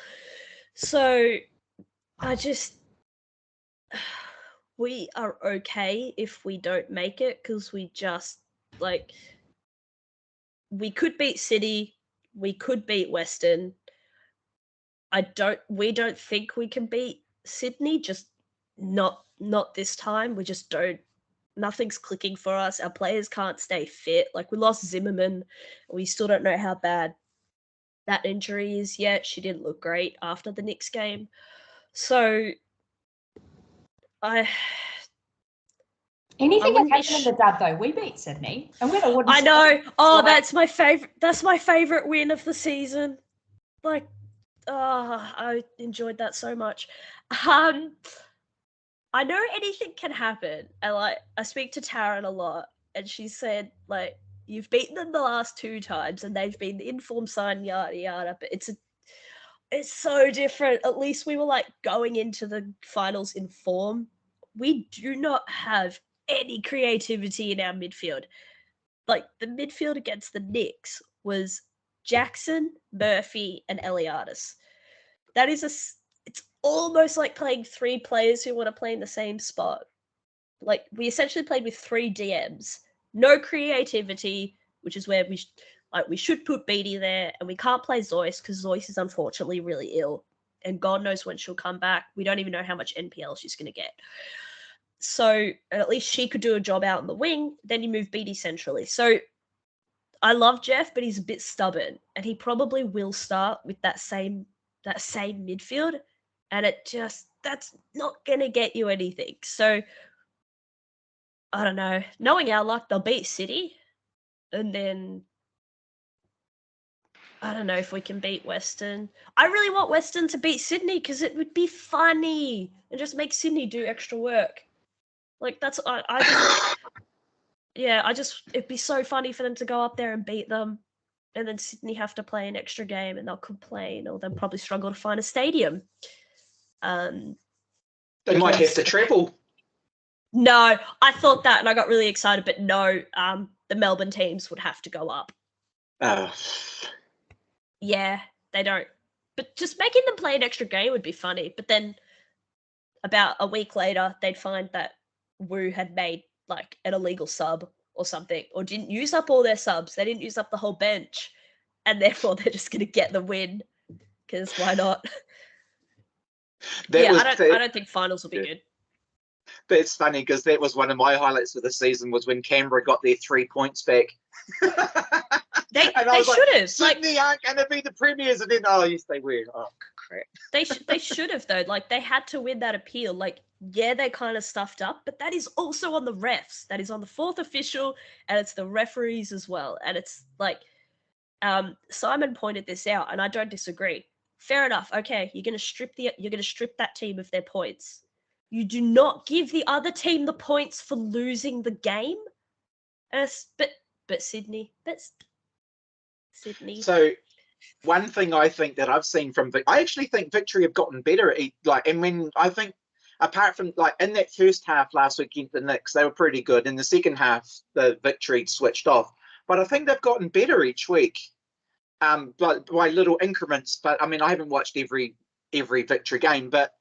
So we are okay if we don't make it, because we just, like, we could beat City, we could beat Western. We don't think we can beat Sydney, just not this time. We just don't nothing's clicking for us. Our players can't stay fit. Like, we lost Zimmerman. We still don't know how bad that injury is yet. She didn't look great after the Knicks game. So Anything can wouldn't be happen in the dub, though. We beat Sydney, and we're the wooden I know. spoon. Oh, Like, that's my favorite. That's my favorite win of the season. Like, I enjoyed that so much. I know anything can happen, and like I speak to Taryn a lot, and she said like you've beaten them the last 2 times, and they've been the informed side, yada yada. But it's so different. At least we were like going into the finals in form. We do not have any creativity in our midfield. Like, the midfield against the Knicks was Jackson, Murphy, and Eliadis. That is it's almost like playing 3 players who want to play in the same spot. Like, we essentially played with 3 DMs. No creativity, which is where we should put Beatty there, and we can't play Zoyce because Zoyce is unfortunately really ill, and God knows when she'll come back. We don't even know how much NPL she's going to get. So at least she could do a job out in the wing. Then you move Beatty centrally. So I love Jeff, but he's a bit stubborn, and he probably will start with that same midfield, and that's not gonna get you anything. So I don't know. Knowing our luck, they'll beat City, and then I don't know if we can beat Western. I really want Western to beat Sydney because it would be funny and just make Sydney do extra work. Like, that's it'd be so funny for them to go up there and beat them, and then Sydney have to play an extra game, and they'll complain, or they'll probably struggle to find a stadium. They might have to travel. No, I thought that, and I got really excited, but no, the Melbourne teams would have to go up. Yeah, they don't. But just making them play an extra game would be funny. But then about a week later, they'd find that Wu had made like an illegal sub or something, or didn't use up all their subs. They didn't use up the whole bench, and therefore they're just going to get the win because why not? I don't think finals will be good. That's funny because that was one of my highlights of the season was when Canberra got their 3 points back. They should have. Sydney aren't going to be the premiers, and then yes they were. Oh crap. They should have though. Like, they had to win that appeal. Like, yeah, they kind of stuffed up, but that is also on the refs. That is on the 4th official, and it's the referees as well. And it's like, Simon pointed this out, and I don't disagree. Fair enough. Okay, you're gonna strip that team of their points. You do not give the other team the points for losing the game. But Sydney. So one thing I think that I've seen from I actually think Victory have gotten better at and when I think apart from like in that first half last week against the Knicks, they were pretty good. In the second half, the Victory switched off. But I think they've gotten better each week. But by little increments. But I mean I haven't watched every Victory game, but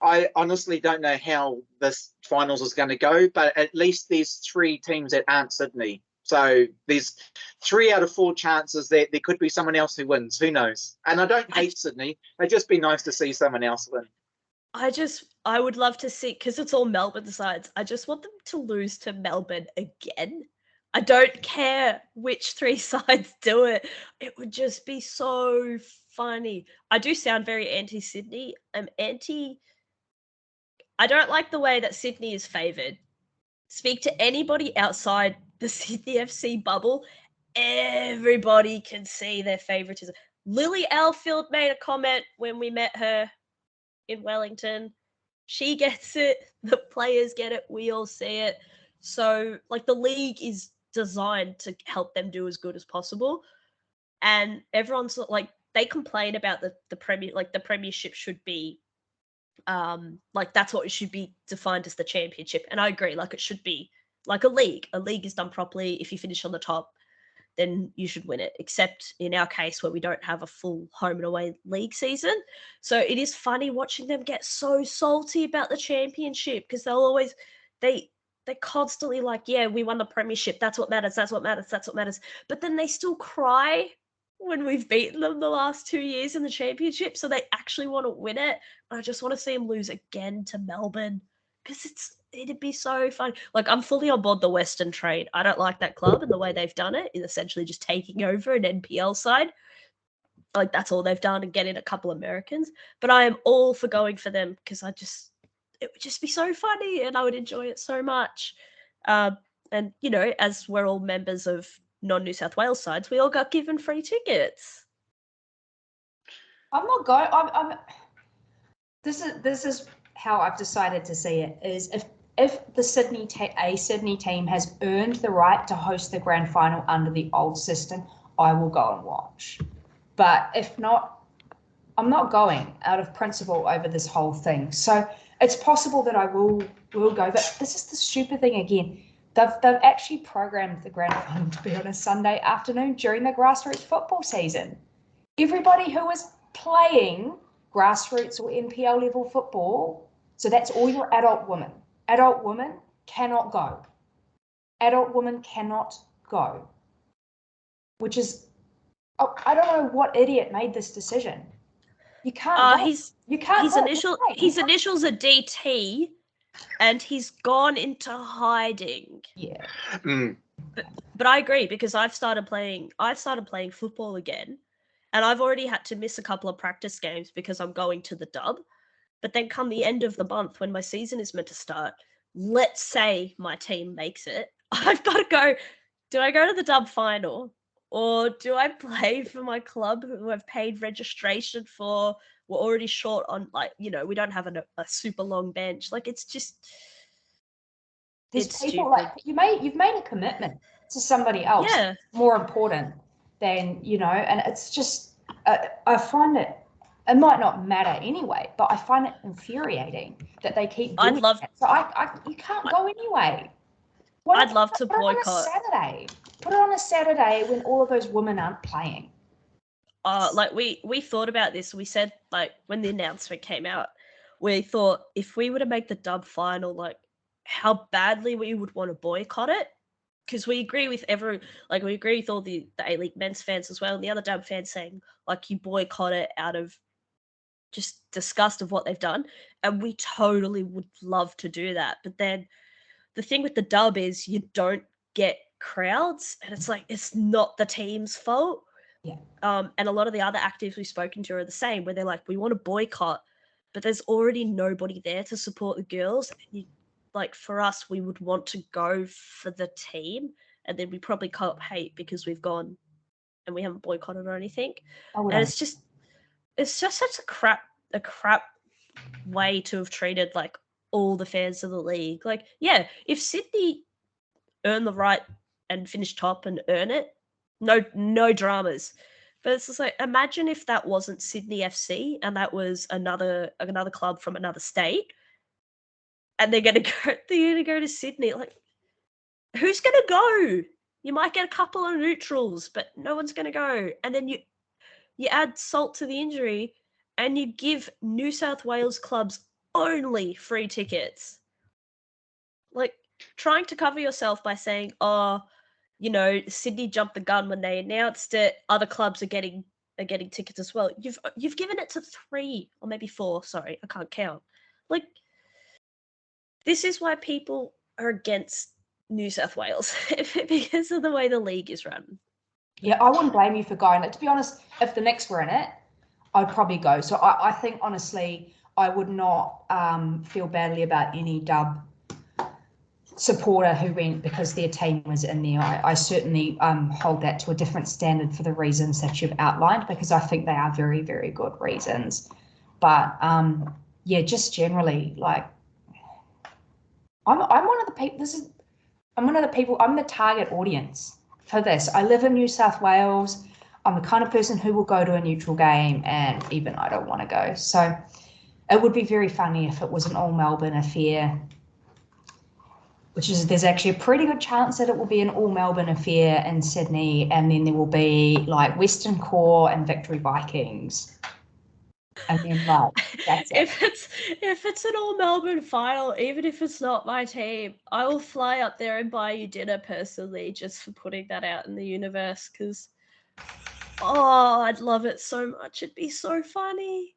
I honestly don't know how this finals is going to go, but at least there's 3 teams that aren't Sydney. So there's 3 out of 4 chances that there could be someone else who wins. Who knows? And I don't hate Sydney. It'd just be nice to see someone else win. I would love to see, because it's all Melbourne sides, I just want them to lose to Melbourne again. I don't care which 3 sides do it. It would just be so funny. I do sound very anti-Sydney. I don't like the way that Sydney is favoured. Speak to anybody outside the Sydney FC bubble, everybody can see their favouritism. Lily Alfield made a comment when we met her in Wellington. She gets it. The players get it. We all see it. So, like, the league is designed to help them do as good as possible. And everyone's like, they complain about the premier, like the premiership should be like that's what it should be defined as the championship. And I agree, like it should be like a league. A league is done properly. If you finish on the top, then you should win it, except in our case where we don't have a full home and away league season. So it is funny watching them get so salty about the championship because they'll always they're constantly like, yeah, we won the premiership, that's what matters, that's what matters, that's what matters. But then they still cry when we've beaten them the last 2 years in the championship. So they actually want to win it. I just want to see them lose again to Melbourne because it'd be so fun. Like, I'm fully on board the Western trade. I don't like that club and the way they've done it, is essentially just taking over an NPL side. Like, that's all they've done, and getting a couple Americans. But I am all for going for them because it would just be so funny and I would enjoy it so much. And, you know, as we're all members of non-New South Wales sides, we all got given free tickets. I'm not going. This is how I've decided to see it. Is if the Sydney team has earned the right to host the grand final under the old system, I will go and watch. But if not, I'm not going out of principle over this whole thing. So it's possible that I will go. But this is the stupid thing again. They've actually programmed the grand final to be on a Sunday afternoon during the grassroots football season. Everybody who is playing grassroots or NPL level football, so that's all your adult women. Adult women cannot go. Adult women cannot go. Which is, I don't know what idiot made this decision. You can't. His initials are DT, and he's gone into hiding. Yeah. But I agree, because I've started playing football again, and I've already had to miss a couple of practice games because I'm going to the dub. But then come the end of the month when my season is meant to start, let's say my team makes it, I've got to go. Do I go to the dub final, or do I play for my club who I've paid registration for? We're already short on, like, you know, we don't have a super long bench. Like, it's just, it's people stupid. Like you've made a commitment to somebody else. Yeah. More important than, you know, and it's just I find it might not matter anyway, but I find it infuriating that they keep doing that. So you can't go anyway. I'd love to boycott. Put it on a Saturday when all of those women aren't playing. Like we thought about this. We said, like, when the announcement came out, we thought if we were to make the dub final, like, how badly we would want to boycott it. Because we agree with we agree with all the A-League men's fans as well, and the other dub fans saying, like, you boycott it out of just disgust of what they've done. And we totally would love to do that. But then the thing with the dub is you don't get crowds, and it's like, it's not the team's fault. Yeah. And a lot of the other actives we've spoken to are the same, where they're like, we want to boycott, but there's already nobody there to support the girls. And like, for us, we would want to go for the team, and then we probably cop hate because we've gone and we haven't boycotted or anything. And it's just such a crap way to have treated, like, all the fans of the league. Like, yeah, if Sydney earn the right and finish top and earn it, no dramas. But it's just like, imagine if that wasn't Sydney FC and that was another club from another state, and they're gonna go to Sydney. Like, who's gonna go? You might get a couple of neutrals, but no one's gonna go. And then you add salt to the injury, and you give New South Wales clubs only free tickets. Like, trying to cover yourself by saying, oh, you know, Sydney jumped the gun when they announced it, other clubs are getting tickets as well. You've given it to 3 or maybe 4. Sorry, I can't count. Like, this is why people are against New South Wales, because of the way the league is run. Yeah, I wouldn't blame you for going. Like, to be honest, if the Knicks were in it, I'd probably go. So I think, honestly, I would not feel badly about any dub supporter who went because their team was in there. I certainly hold that to a different standard for the reasons that you've outlined, because I think they are very, very good reasons. But yeah, just generally, like, I'm one of the people. I'm the target audience for this. I live in New South Wales. I'm the kind of person who will go to a neutral game, and even I don't want to go. So it would be very funny if it was an all Melbourne affair, there's actually a pretty good chance that it will be an all Melbourne affair in Sydney, and then there will be, like, Western Core and Victory Vikings. And then, like, that's it. If it's an all Melbourne final, even if it's not my team, I will fly up there and buy you dinner personally, just for putting that out in the universe, because, oh, I'd love it so much. It'd be so funny.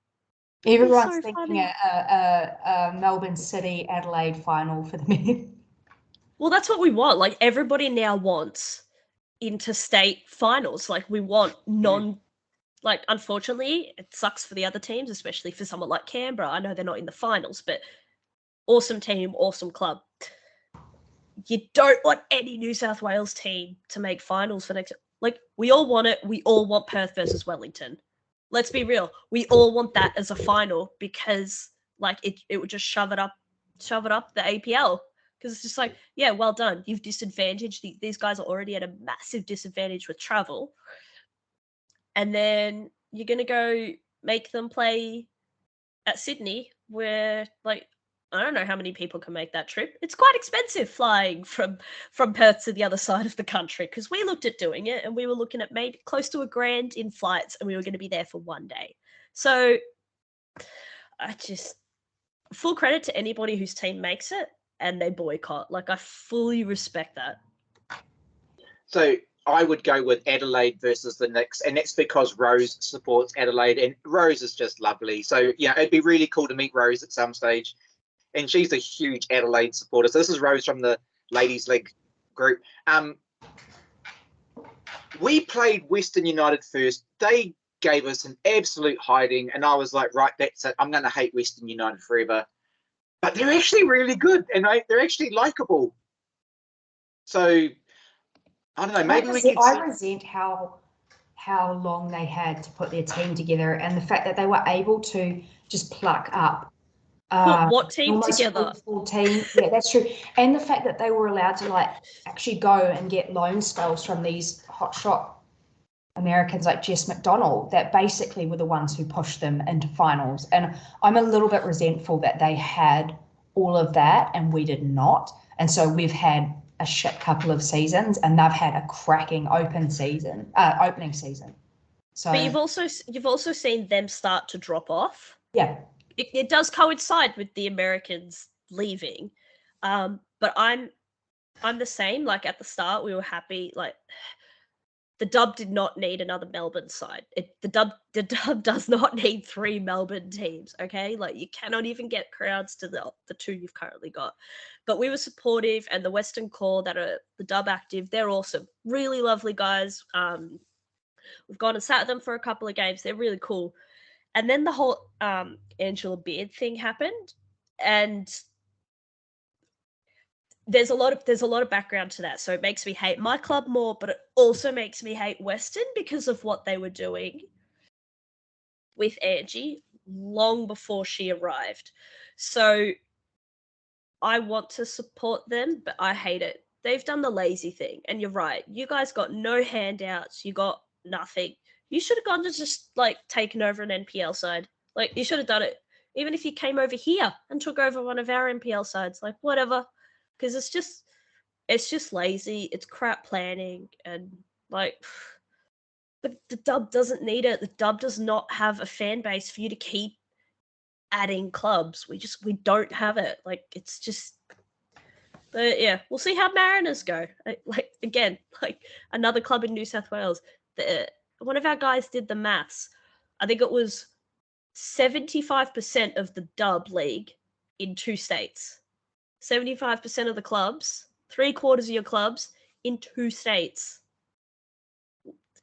Everyone's so thinking funny. a Melbourne City Adelaide final for the men. Well, that's what we want. Like, everybody now wants interstate finals. Like, we want like, unfortunately, it sucks for the other teams, especially for someone like Canberra. I know they're not in the finals, but awesome team, awesome club. You don't want any New South Wales team to make finals for next. Like, we all want it. We all want Perth versus Wellington. Let's be real. We all want that as a final because, like, it would just shove it up the APL. Because it's just like, yeah, well done. You've disadvantaged these guys are already at a massive disadvantage with travel, and then you're gonna go make them play at Sydney, where, like, I don't know how many people can make that trip. It's quite expensive flying from Perth to the other side of the country, because we looked at doing it and we were looking at maybe close to $1,000 in flights, and we were going to be there for one day. So I just, full credit to anybody whose team makes it and they boycott. Like, I fully respect that. So I would go with Adelaide versus the Nix, and that's because Rose supports Adelaide, and Rose is just lovely. So yeah, it'd be really cool to meet Rose at some stage, and she's a huge Adelaide supporter. So this is Rose from the Ladies League group. We played Western United first. They gave us an absolute hiding, and I was like, right, that's it. I'm going to hate Western United forever. But they're actually really good, and they're actually likable. So I don't know. Maybe I resent how long they had to put their team together, and the fact that they were able to just pluck up Put what team together? Full team. Yeah, that's true. And the fact that they were allowed to, like, actually go and get loan spells from these hotshot Americans like Jess McDonald, that basically were the ones who pushed them into finals. And I'm a little bit resentful that they had all of that and we did not. And so we've had a shit couple of seasons, and they've had a cracking opening season. So, but you've also seen them start to drop off. Yeah, it does coincide with the Americans leaving, but I'm the same. Like, at the start, we were happy. Like, the Dub did not need another Melbourne side. The Dub does not need 3 Melbourne teams. Okay, like, you cannot even get crowds to the 2 you've currently got. But we were supportive, and the Western Core that are the Dub active, they're awesome, really lovely guys. We've gone and sat with them for a couple of games. They're really cool. And then the whole Angela Beard thing happened, and there's a lot of background to that. So it makes me hate my club more, but it also makes me hate Western because of what they were doing with Angie long before she arrived. So I want to support them, but I hate it. They've done the lazy thing, and you're right. You guys got no handouts. You got nothing. You should have gone to just, like, taken over an NPL side. Like, you should have done it. Even if you came over here and took over one of our NPL sides, like, whatever. Because it's just lazy. It's crap planning, and, like, but the Dub doesn't need it. The Dub does not have a fan base for you to keep adding clubs. We don't have it. Like, it's just. But yeah, we'll see how Mariners go. Like, again, like, another club in New South Wales. One of our guys did the maths. I think it was 75% of the Dub league in 2 states. 75% of the clubs, 3/4 of your clubs in 2 states.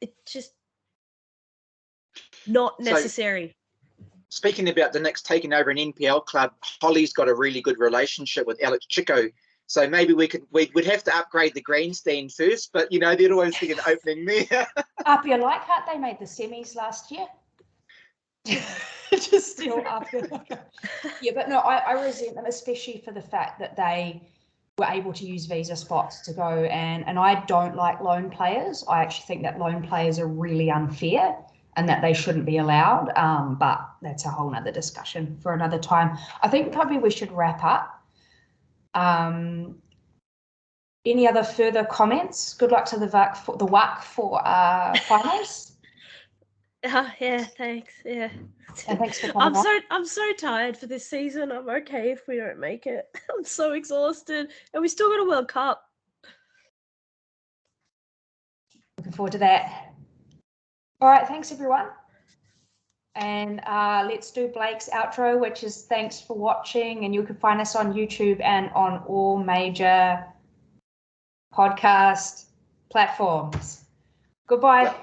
It's just not necessary. So, speaking about the next taking over an NPL club, Holly's got a really good relationship with Alex Chico. So maybe we'd have to upgrade the grandstand first, but there'd always be an opening there. Up your Leichhardt, they made the semis last year. Just still up your Yeah, but no, I resent them, especially for the fact that they were able to use visa spots to go, and I don't like loan players. I actually think that loan players are really unfair and that they shouldn't be allowed. But that's a whole nother discussion for another time. I think probably we should wrap up. Any other further comments? Good luck to the WAC for finals. Yeah, thanks. Yeah. And thanks for coming I'm so tired for this season. I'm okay if we don't make it. I'm so exhausted, and we still got a World Cup. Looking forward to that. All right, thanks everyone. And let's do Blake's outro, which is thanks for watching. And you can find us on YouTube and on all major podcast platforms. Goodbye.